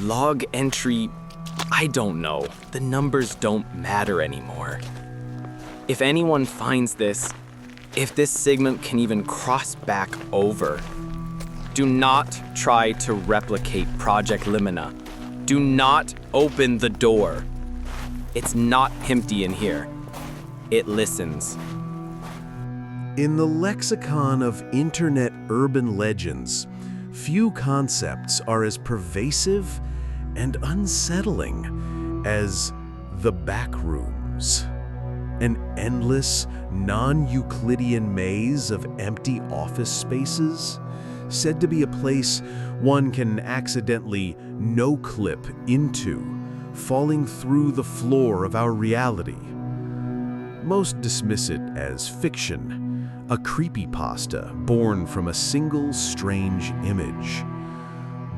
Log entry, I don't know. The numbers don't matter anymore. If anyone finds this, if this segment can even cross back over, do not try to replicate Project Limina. Do not open the door. It's not empty in here. It listens. In the lexicon of internet urban legends, few concepts are as pervasive and unsettling as the Backrooms, an endless, non-Euclidean maze of empty office spaces, said to be a place one can accidentally no-clip into, falling through the floor of our reality. Most dismiss it as fiction, a creepypasta born from a single strange image.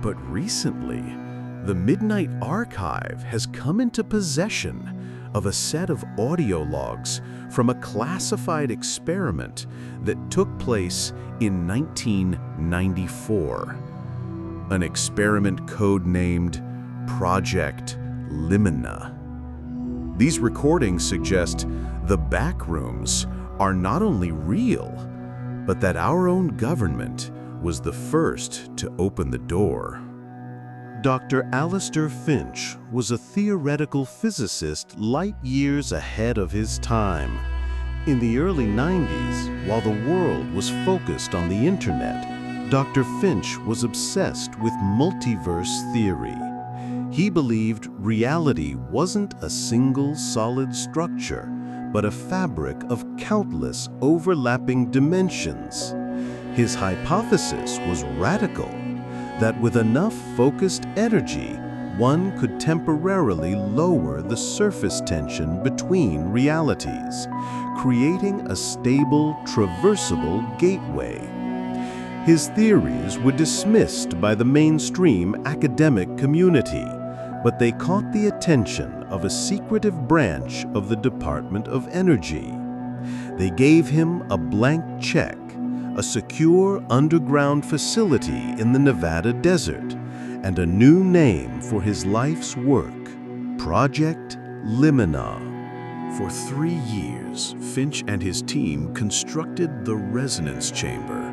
But recently, the Midnight Archive has come into possession of a set of audio logs from a classified experiment that took place in 1994. An experiment codenamed Project Limina. These recordings suggest the Backrooms are not only real, but that our own government was the first to open the door. Dr. Alistair Finch was a theoretical physicist light years ahead of his time. In the early 90s, while the world was focused on the internet, Dr. Finch was obsessed with multiverse theory. He believed reality wasn't a single solid structure, but a fabric of countless overlapping dimensions. His hypothesis was radical, that with enough focused energy, one could temporarily lower the surface tension between realities, creating a stable, traversable gateway. His theories were dismissed by the mainstream academic community, but they caught the attention of a secretive branch of the Department of Energy. They gave him a blank check, a secure underground facility in the Nevada desert, and a new name for his life's work, Project Limina. For 3 years, Finch and his team constructed the resonance chamber,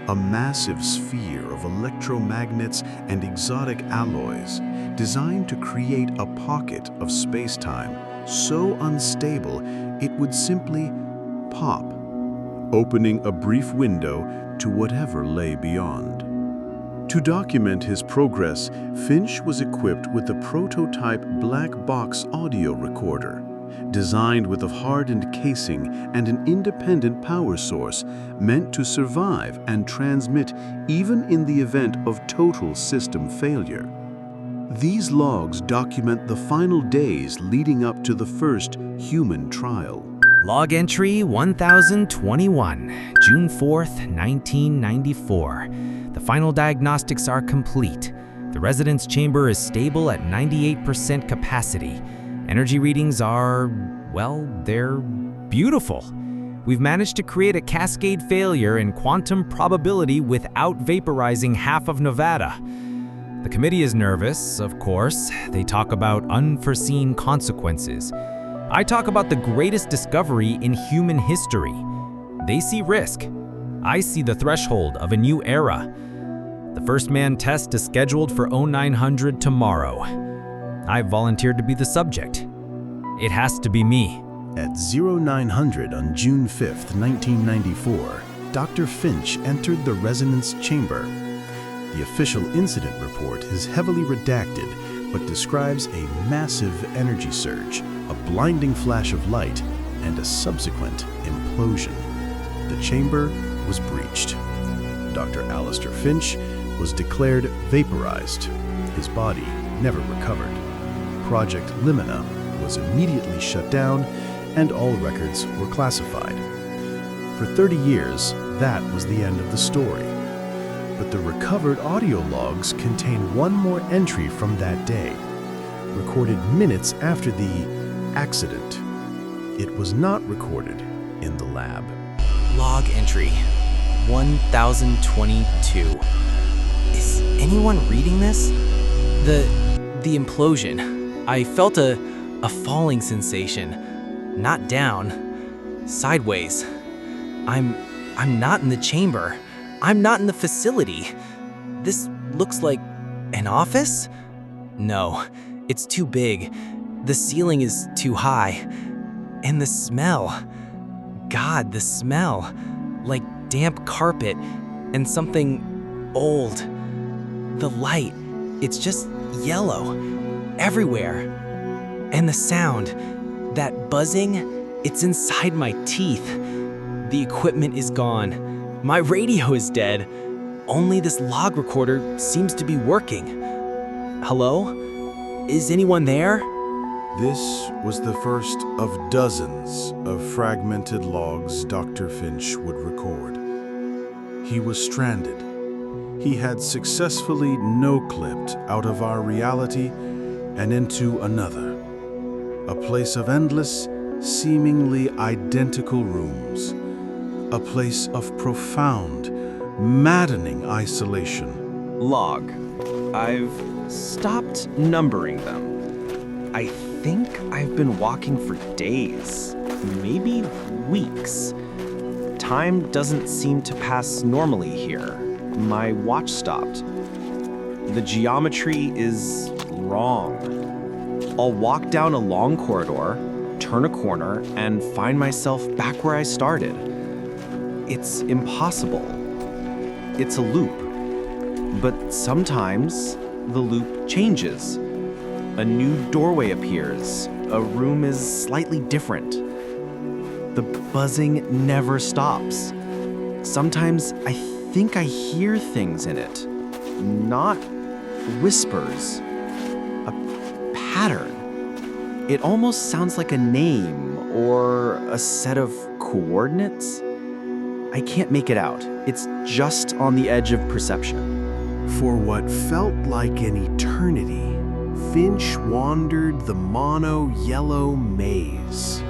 a massive sphere of electromagnets and exotic alloys designed to create a pocket of space-time so unstable it would simply pop, opening a brief window to whatever lay beyond. To document his progress, Finch was equipped with a prototype black box audio recorder, designed with a hardened casing and an independent power source meant to survive and transmit even in the event of total system failure. These logs document the final days leading up to the first human trial. Log entry 1021, June 4th, 1994. The final diagnostics are complete. The resonance chamber is stable at 98% capacity. Energy readings are, well, they're beautiful. We've managed to create a cascade failure in quantum probability without vaporizing half of Nevada. The committee is nervous, of course. They talk about unforeseen consequences. I talk about the greatest discovery in human history. They see risk. I see the threshold of a new era. The first man test is scheduled for 0900 tomorrow. I volunteered to be the subject. It has to be me. At 0900 on June 5th, 1994, Dr. Finch entered the resonance chamber. The official incident report is heavily redacted, but describes a massive energy surge, a blinding flash of light, and a subsequent implosion. The chamber was breached. Dr. Alistair Finch was declared vaporized. His body never recovered. Project Limina was immediately shut down, and all records were classified. For 30 years, that was the end of the story. But the recovered audio logs contain one more entry from that day, recorded minutes after the accident. It was not recorded in the lab. Log entry 1022. Is anyone reading this? The The implosion. I felt a falling sensation. Not down, sideways. I'm not in the chamber. I'm not in the facility. This looks like an office? No, it's too big. The ceiling is too high. And the smell. God, the smell. Like damp carpet and something old. The light, it's just yellow everywhere. And the sound, that buzzing, it's inside my teeth. The equipment is gone. My radio is dead. Only this log recorder seems to be working. Hello? Is anyone there? This was the first of dozens of fragmented logs Dr. Finch would record. He was stranded. He had successfully no-clipped out of our reality and into another, a place of endless, seemingly identical rooms, a place of profound, maddening isolation. Log. I've stopped numbering them. I think I've been walking for days, maybe weeks. Time doesn't seem to pass normally here. My watch stopped. The geometry is wrong. I'll walk down a long corridor, turn a corner, and find myself back where I started. It's impossible. It's a loop. But sometimes the loop changes. A new doorway appears. A room is slightly different. The buzzing never stops. Sometimes I think I hear things in it. Not whispers. A pattern. It almost sounds like a name or a set of coordinates. I can't make it out. It's just on the edge of perception. For what felt like an eternity, Finch wandered the mono-yellow maze.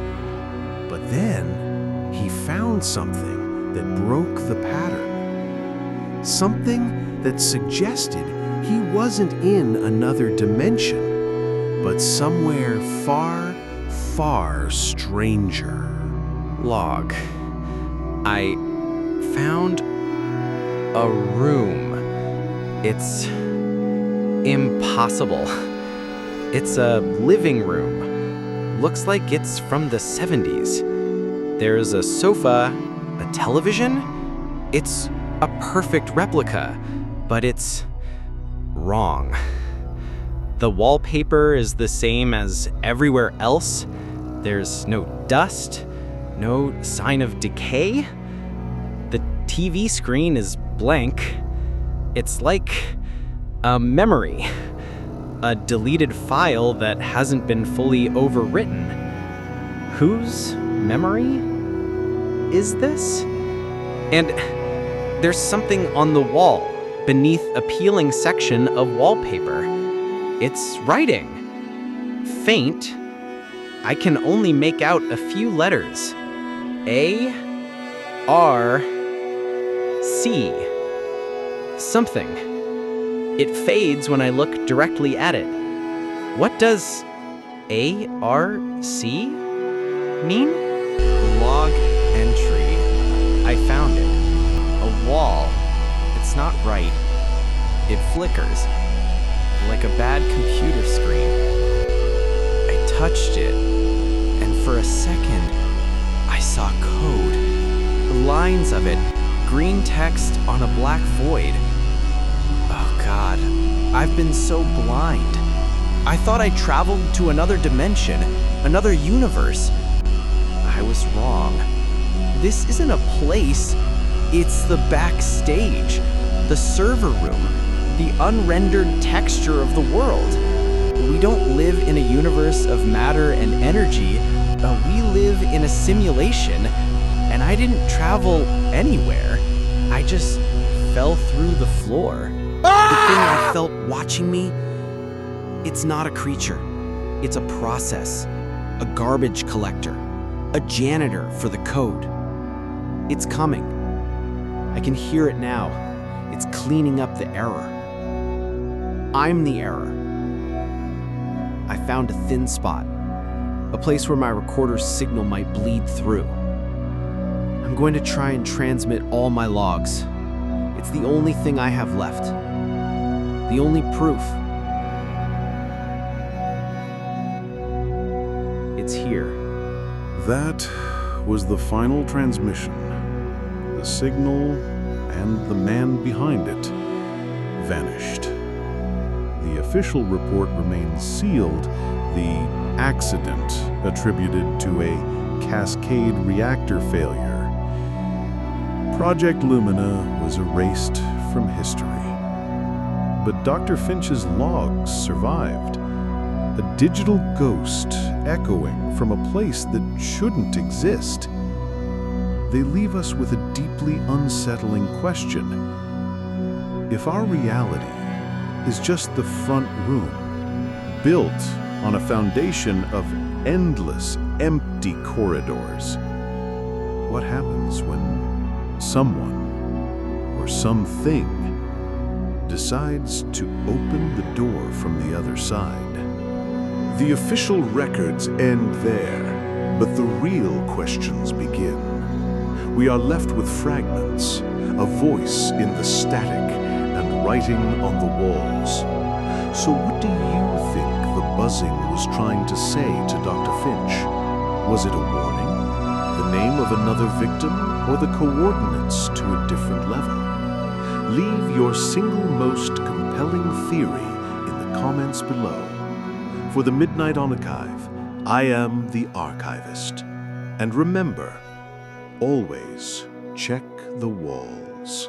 But then, he found something that broke the pattern. Something that suggested he wasn't in another dimension, but somewhere far, far stranger. Log. I found a room. It's impossible. It's a living room. Looks like it's from the 70s. There's a sofa, a television. It's a perfect replica, but it's wrong. The wallpaper is the same as everywhere else. There's no dust, no sign of decay. The TV screen is blank. It's like a memory, a deleted file that hasn't been fully overwritten. Whose memory is this? And there's something on the wall beneath a peeling section of wallpaper. It's writing. Faint. I can only make out a few letters. A, R, C. Something. It fades when I look directly at it. What does A-R-C mean? Log entry. I found it. A wall. It's not right. It flickers. Like a bad computer screen. I touched it, and for a second, I saw code. Lines of it. Green text on a black void. Oh God, I've been so blind. I thought I traveled to another dimension, another universe. I was wrong. This isn't a place, it's the backstage, the server room, the unrendered texture of the world. We don't live in a universe of matter and energy. We live in a simulation, and I didn't travel anywhere. I just fell through the floor. The thing I felt watching me, it's not a creature. It's a process, a garbage collector, a janitor for the code. It's coming. I can hear it now. It's cleaning up the error. I'm the error. I found a thin spot, a place where my recorder's signal might bleed through. I'm going to try and transmit all my logs. It's the only thing I have left. The only proof. It's here. That was the final transmission. The signal and the man behind it vanished. The official report remains sealed, the accident attributed to a cascade reactor failure. Project Lumina was erased from history. But Dr. Finch's logs survived, a digital ghost echoing from a place that shouldn't exist. They leave us with a deeply unsettling question. If our reality is just the front room, built on a foundation of endless, empty corridors, what happens when someone or something decides to open the door from the other side? The official records end there, but the real questions begin. We are left with fragments, a voice in the static, and writing on the walls. So what do you think the buzzing was trying to say to Dr. Finch? Was it a warning? The name of another victim? Or the coordinates to a different level? Leave your single most compelling theory in the comments below. For the Midnight Archive, I am the archivist. And remember, always check the walls.